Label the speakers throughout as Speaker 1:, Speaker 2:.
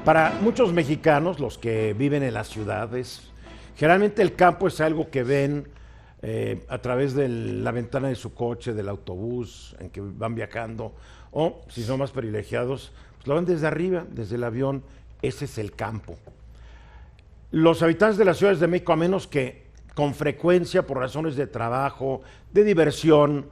Speaker 1: Para muchos mexicanos, los que viven en las ciudades, generalmente el campo es algo que ven a través de la ventana de su coche, del autobús en que van viajando, o si son más privilegiados, pues lo ven desde arriba, desde el avión. Ese es el campo. Los habitantes de las ciudades de México, a menos que con frecuencia, por razones de trabajo, de diversión,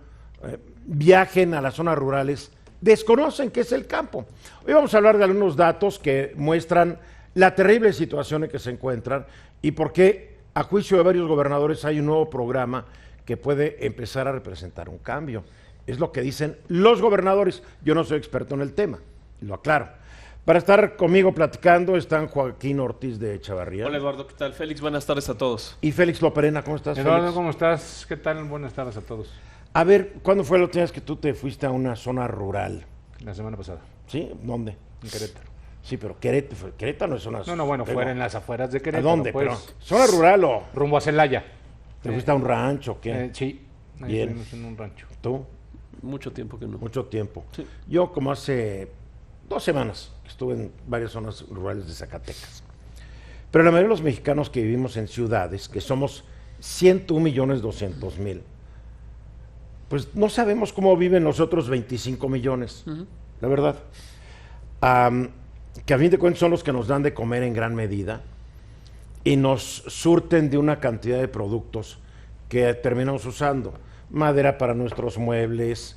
Speaker 1: viajen a las zonas rurales, desconocen qué es el campo. Hoy vamos a hablar de algunos datos que muestran la terrible situación en que se encuentran y por qué, a juicio de varios gobernadores, hay un nuevo programa que puede empezar a representar un cambio. Es lo que dicen los gobernadores. Yo no soy experto en el tema, lo aclaro. Para estar conmigo platicando están Joaquín Ortiz de Chavarría.
Speaker 2: Hola Eduardo, ¿qué tal? Félix, buenas tardes a todos.
Speaker 1: Y Félix Loperena, ¿cómo estás,
Speaker 3: Eduardo,
Speaker 1: Félix?
Speaker 3: ¿cómo estás? ¿Qué tal? Buenas tardes a todos.
Speaker 1: A ver, ¿cuándo fue la última vez que tú te fuiste a una zona rural?
Speaker 3: La semana pasada,
Speaker 1: ¿Sí? ¿Dónde?
Speaker 3: en Querétaro.
Speaker 1: Sí, pero Querétaro no es zona...
Speaker 3: No, bueno, fuera en las afueras de Querétaro.
Speaker 1: ¿A dónde?
Speaker 3: Pues,
Speaker 1: Pero, ¿zona rural o
Speaker 3: rumbo a Celaya.
Speaker 1: te fuiste a un rancho o qué?
Speaker 3: Sí, ahí
Speaker 1: Bien.
Speaker 3: estuvimos en un rancho.
Speaker 1: ¿Tú?
Speaker 2: Mucho tiempo que no.
Speaker 1: Mucho tiempo.
Speaker 2: Sí.
Speaker 1: Yo como hace 2 semanas estuve en varias zonas rurales de Zacatecas. Pero la mayoría de los mexicanos que vivimos en ciudades, que somos 101.200.000, pues no sabemos cómo viven los otros 25 millones, la verdad. Que a fin de cuentas son los que nos dan de comer en gran medida y nos surten de una cantidad de productos que terminamos usando. Madera para nuestros muebles,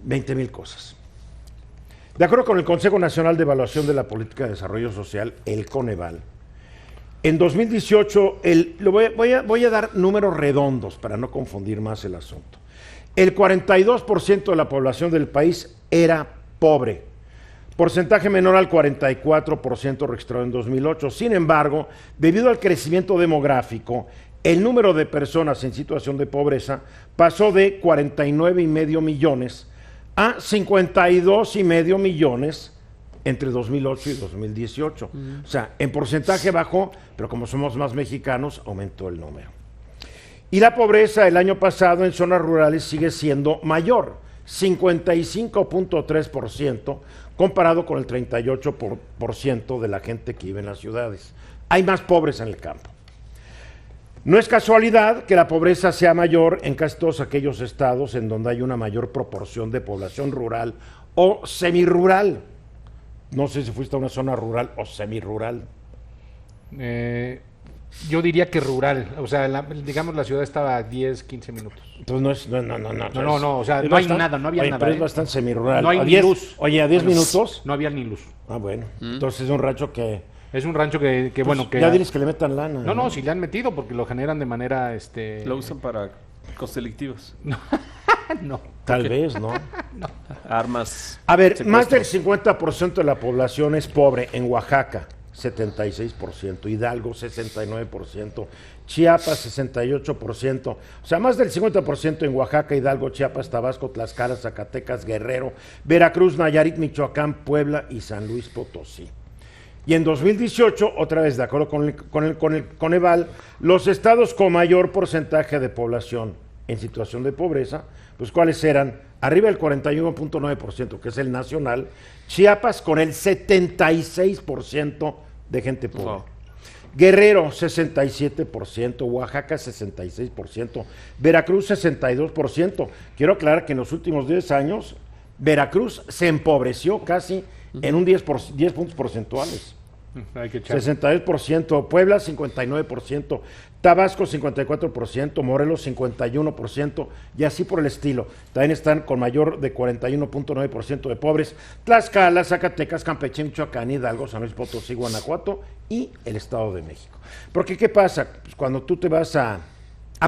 Speaker 1: 20,000 cosas. De acuerdo con el Consejo Nacional de Evaluación de la Política de Desarrollo Social, el Coneval, en 2018, voy a dar números redondos para no confundir más el asunto. El 42% de la población del país era pobre, porcentaje menor al 44% registrado en 2008. Sin embargo, debido al crecimiento demográfico, el número de personas en situación de pobreza pasó de 49,5 millones a 52,5 millones entre 2008 y 2018. O sea, en porcentaje bajó, pero como somos más mexicanos, aumentó el número. Y la pobreza el año pasado en zonas rurales sigue siendo mayor, 55,3%, comparado con el 38% de la gente que vive en las ciudades. Hay más pobres en el campo. No es casualidad que la pobreza sea mayor en casi todos aquellos estados en donde hay una mayor proporción de población rural o semirural. No sé si fuiste a una zona rural o semirural.
Speaker 3: Yo diría que rural, o sea, digamos la ciudad estaba a 10, 15 minutos.
Speaker 1: Entonces no es...
Speaker 3: No, o sea, no hay nada, no había nada.
Speaker 1: Pero es bastante semirural.
Speaker 3: No hay
Speaker 1: ¿A
Speaker 3: ni
Speaker 1: 10?
Speaker 3: luz.
Speaker 1: Oye, ¿a 10 minutos?
Speaker 3: No había ni luz.
Speaker 1: Ah, bueno. Entonces es un rancho que...
Speaker 3: Es un rancho que
Speaker 1: pues,
Speaker 3: bueno, que...
Speaker 1: ya diles que le metan lana.
Speaker 3: No, si le han metido porque lo generan de manera,
Speaker 2: Lo usan para costelectivos.
Speaker 3: No.
Speaker 1: Tal vez, ¿no?
Speaker 2: Armas.
Speaker 1: A ver,
Speaker 2: secuestros.
Speaker 1: más del 50% de la población es pobre en Oaxaca, 76%, Hidalgo, 69%, Chiapas, 68%, o sea, más del 50% en Oaxaca, Hidalgo, Chiapas, Tabasco, Tlaxcala, Zacatecas, Guerrero, Veracruz, Nayarit, Michoacán, Puebla y San Luis Potosí. Y en 2018, otra vez de acuerdo con el Coneval, los estados con mayor porcentaje de población en situación de pobreza, pues ¿cuáles eran? Arriba del 41,9%, que es el nacional, Chiapas con el 76% de gente pobre.
Speaker 2: Wow.
Speaker 1: Guerrero, 67%, Oaxaca, 66%, Veracruz, 62%. Quiero aclarar que en los últimos 10 años, Veracruz se empobreció casi en un 10 puntos porcentuales.
Speaker 3: Hay que echar.
Speaker 1: 62%, Puebla 59%, Tabasco 54%, Morelos 51% y así por el estilo. También están con mayor de 41,9% de pobres Tlaxcala, Zacatecas, Campeche, Michoacán, Hidalgo, San Luis Potosí, Guanajuato y el Estado de México. Porque ¿qué pasa? Pues cuando tú te vas a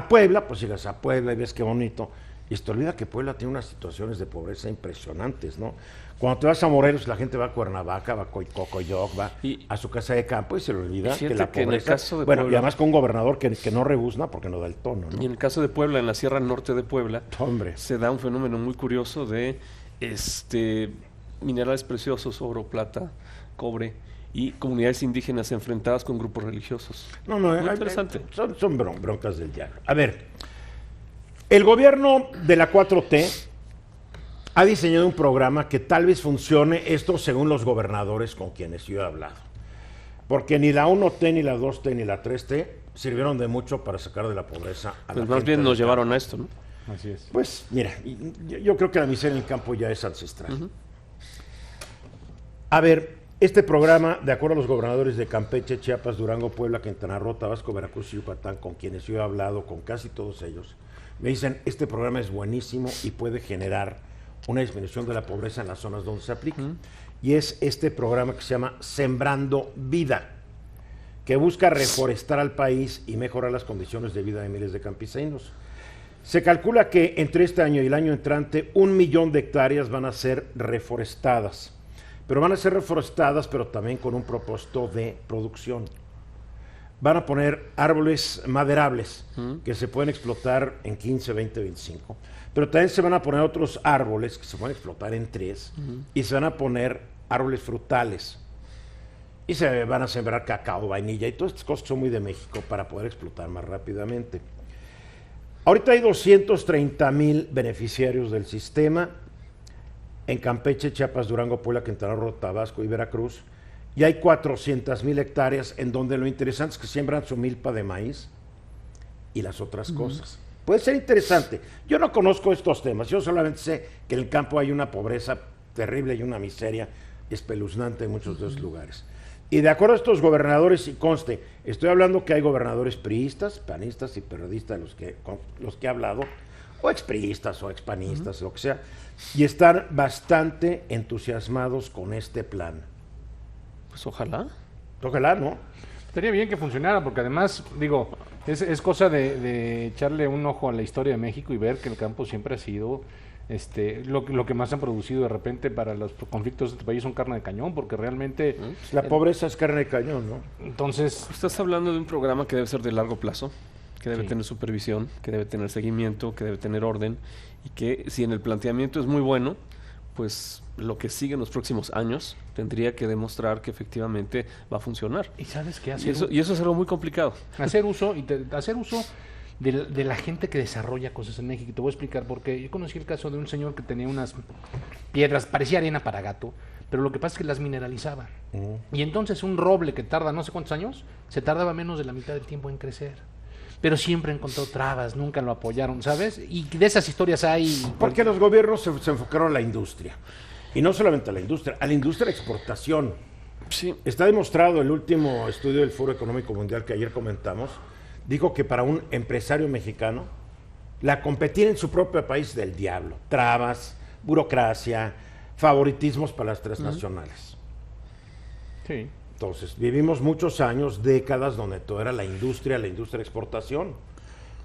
Speaker 1: Puebla, pues llegas a Puebla y ves qué bonito, y se te olvida que Puebla tiene unas situaciones de pobreza impresionantes, ¿no? Cuando te vas a Morelos, la gente va a Cuernavaca, va a Cocoyoc, va a su casa de campo y se le olvida que la
Speaker 2: que en el
Speaker 1: pobreza...
Speaker 2: caso de
Speaker 1: bueno, y
Speaker 2: Puebla-
Speaker 1: además con un gobernador que no rebuzna porque no da el tono,
Speaker 2: Y
Speaker 1: ¿no?
Speaker 2: en el caso de Puebla, en la Sierra Norte de Puebla,
Speaker 1: Hombre,
Speaker 2: se da un fenómeno muy curioso de minerales preciosos, oro, plata, cobre y comunidades indígenas enfrentadas con grupos religiosos.
Speaker 1: no,
Speaker 2: Muy
Speaker 1: hay-
Speaker 2: interesante.
Speaker 1: son broncas del diablo. A ver, el gobierno de la 4T ha diseñado un programa que tal vez funcione, esto según los gobernadores con quienes yo he hablado. Porque ni la 1T, ni la 2T, ni la 3T sirvieron de mucho para sacar de la pobreza a la
Speaker 2: Pues más
Speaker 1: gente
Speaker 2: bien nos
Speaker 1: del
Speaker 2: llevaron
Speaker 1: campo.
Speaker 2: a esto, ¿no?
Speaker 3: Así es.
Speaker 1: Pues mira, yo creo que la miseria en el campo ya es ancestral. A ver, este programa, de acuerdo a los gobernadores de Campeche, Chiapas, Durango, Puebla, Quintana Roo, Tabasco, Veracruz y Yucatán, con quienes yo he hablado, con casi todos ellos, me dicen, este programa es buenísimo y puede generar una disminución de la pobreza en las zonas donde se aplica. Y es este programa que se llama Sembrando Vida, que busca reforestar al país y mejorar las condiciones de vida de miles de campesinos. Se calcula que entre este año y el año entrante 1 millón de hectáreas van a ser reforestadas, pero van a ser reforestadas pero también con un propósito de producción. Van a poner árboles maderables que se pueden explotar en 15, 20, 25, pero también se van a poner otros árboles que se pueden explotar en 3 y se van a poner árboles frutales. Y se van a sembrar cacao, vainilla y todas estas cosas que son muy de México para poder explotar más rápidamente. Ahorita hay 230,000 beneficiarios del sistema en Campeche, Chiapas, Durango, Puebla, Quintana Roo, Tabasco y Veracruz. Y hay 400,000 hectáreas en donde lo interesante es que siembran su milpa de maíz y las otras cosas. Puede ser interesante. Yo no conozco estos temas. Yo solamente sé que en el campo hay una pobreza terrible y una miseria espeluznante en muchos de esos lugares. Y de acuerdo a estos gobernadores, y conste, estoy hablando que hay gobernadores priistas, panistas y periodistas con los que he hablado, o expriistas o expanistas, lo que sea, y están bastante entusiasmados con este plan.
Speaker 2: Pues ojalá.
Speaker 1: Ojalá, ¿no?
Speaker 3: Estaría bien que funcionara, porque además, digo, es cosa de echarle un ojo a la historia de México y ver que el campo siempre ha sido lo que más han producido de repente para los conflictos de este país son carne de cañón, porque realmente...
Speaker 1: La pobreza es carne de cañón, ¿no?
Speaker 3: Entonces...
Speaker 2: Estás hablando de un programa que debe ser de largo plazo, que debe
Speaker 3: Sí.
Speaker 2: tener supervisión, que debe tener seguimiento, que debe tener orden, y que si en el planteamiento es muy bueno, pues lo que sigue en los próximos años tendría que demostrar que efectivamente va a funcionar.
Speaker 3: ¿Y sabes qué?
Speaker 2: Y eso es algo muy complicado.
Speaker 3: Hacer uso de la gente que desarrolla cosas en México. Te voy a explicar por qué. Yo conocí el caso de un señor que tenía unas piedras, parecía arena para gato, pero lo que pasa es que las mineralizaba. Y entonces un roble que tarda no sé cuántos años, se tardaba menos de la mitad del tiempo en crecer. Pero siempre encontró trabas, nunca lo apoyaron, ¿sabes? Y de esas historias hay...
Speaker 1: Porque los gobiernos se enfocaron a la industria. Y no solamente a la industria de exportación.
Speaker 2: Sí.
Speaker 1: Está demostrado, el último estudio del Foro Económico Mundial que ayer comentamos, dijo que para un empresario mexicano, la competir en su propio país es del diablo. Trabas, burocracia, favoritismos para las transnacionales.
Speaker 3: Sí.
Speaker 1: Entonces, vivimos muchos años, décadas, donde todo era la industria de exportación.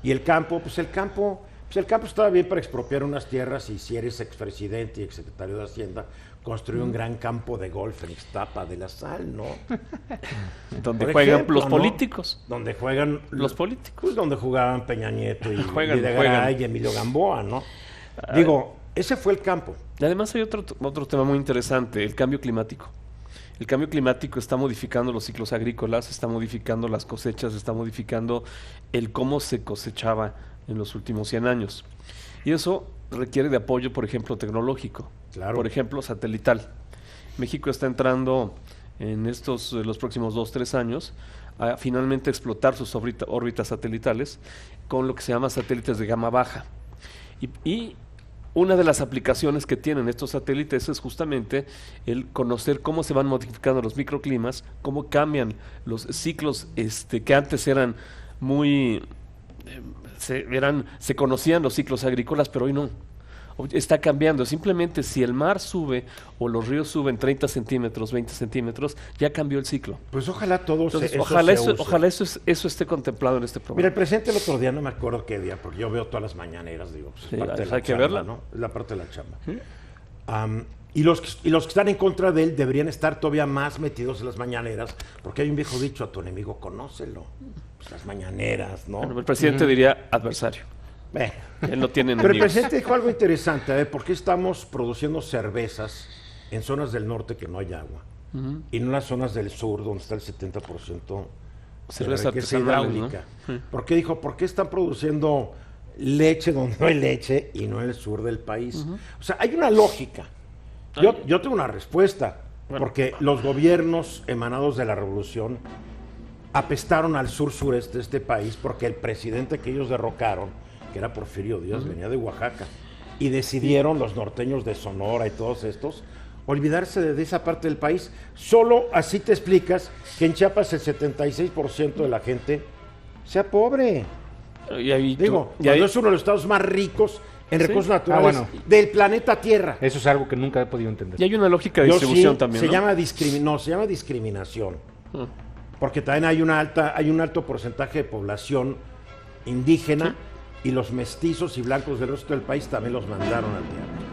Speaker 1: Y el campo estaba bien para expropiar unas tierras y si eres expresidente y exsecretario de Hacienda, construir un gran campo de golf en Ixtapa de la Sal, ¿no?
Speaker 2: Donde
Speaker 1: Por
Speaker 2: juegan
Speaker 1: ejemplo,
Speaker 2: los
Speaker 1: ¿no?
Speaker 2: políticos.
Speaker 1: Donde juegan
Speaker 2: Los políticos.
Speaker 1: pues donde jugaban Peña Nieto y
Speaker 2: Juegan.
Speaker 1: Videgaray y Emilio Gamboa, ¿no? Digo, ese fue el campo.
Speaker 2: Y además hay otro tema muy interesante, el cambio climático. El cambio climático está modificando los ciclos agrícolas, está modificando las cosechas, está modificando el cómo se cosechaba en los últimos 100 años. Y eso requiere de apoyo, por ejemplo, tecnológico.
Speaker 1: Claro.
Speaker 2: Por ejemplo, satelital. México está entrando en los próximos 2-3 años a finalmente explotar sus órbitas satelitales con lo que se llama satélites de gama baja. Y una de las aplicaciones que tienen estos satélites es justamente el conocer cómo se van modificando los microclimas, cómo cambian los ciclos que antes eran muy... se conocían los ciclos agrícolas, pero hoy no. Está cambiando. Simplemente si el mar sube o los ríos suben 30 centímetros, 20 centímetros, ya cambió el ciclo.
Speaker 1: Pues ojalá todos
Speaker 2: Entonces,
Speaker 1: use.
Speaker 2: ojalá eso esté contemplado en este programa.
Speaker 1: Mira, el presidente el otro día, no me acuerdo qué día, porque yo veo todas las mañaneras, digo, pues
Speaker 2: Sí,
Speaker 1: es parte de la
Speaker 2: hay que
Speaker 1: chamba,
Speaker 2: verla.
Speaker 1: ¿no? Es la parte de la chamba. Y los que están en contra de él deberían estar todavía más metidos en las mañaneras, porque hay un viejo dicho, a tu enemigo conócelo. Pues las mañaneras, ¿no?
Speaker 2: Bueno, el presidente diría adversario.
Speaker 1: Bueno.
Speaker 2: Él no tiene
Speaker 1: Pero el
Speaker 2: enemigos.
Speaker 1: presidente dijo algo interesante, a ver, ¿por qué estamos produciendo cervezas en zonas del norte que no hay agua? Y no en las zonas del sur, donde está el 70% de
Speaker 2: Cerveza
Speaker 1: riqueza
Speaker 2: artesanal,
Speaker 1: hidráulica.
Speaker 2: ¿no? Sí.
Speaker 1: ¿Por qué dijo, por qué están produciendo leche donde no hay leche y no en el sur del país. O sea, hay una lógica. Yo tengo una respuesta, porque los gobiernos emanados de la revolución apestaron al sur-sureste de este país porque el presidente que ellos derrocaron, que era Porfirio Díaz, venía de Oaxaca, y decidieron los norteños de Sonora y todos estos olvidarse de esa parte del país. Solo así te explicas que en Chiapas el 76% de la gente sea pobre. Digo, cuando es uno de los estados más ricos en recursos naturales del planeta Tierra.
Speaker 3: Eso es algo que nunca he podido entender.
Speaker 2: Y hay una lógica de distribución también,
Speaker 1: se
Speaker 2: ¿no?
Speaker 1: se llama discriminación. Porque también hay un alto porcentaje de población indígena y los mestizos y blancos del resto del país también los mandaron al diablo.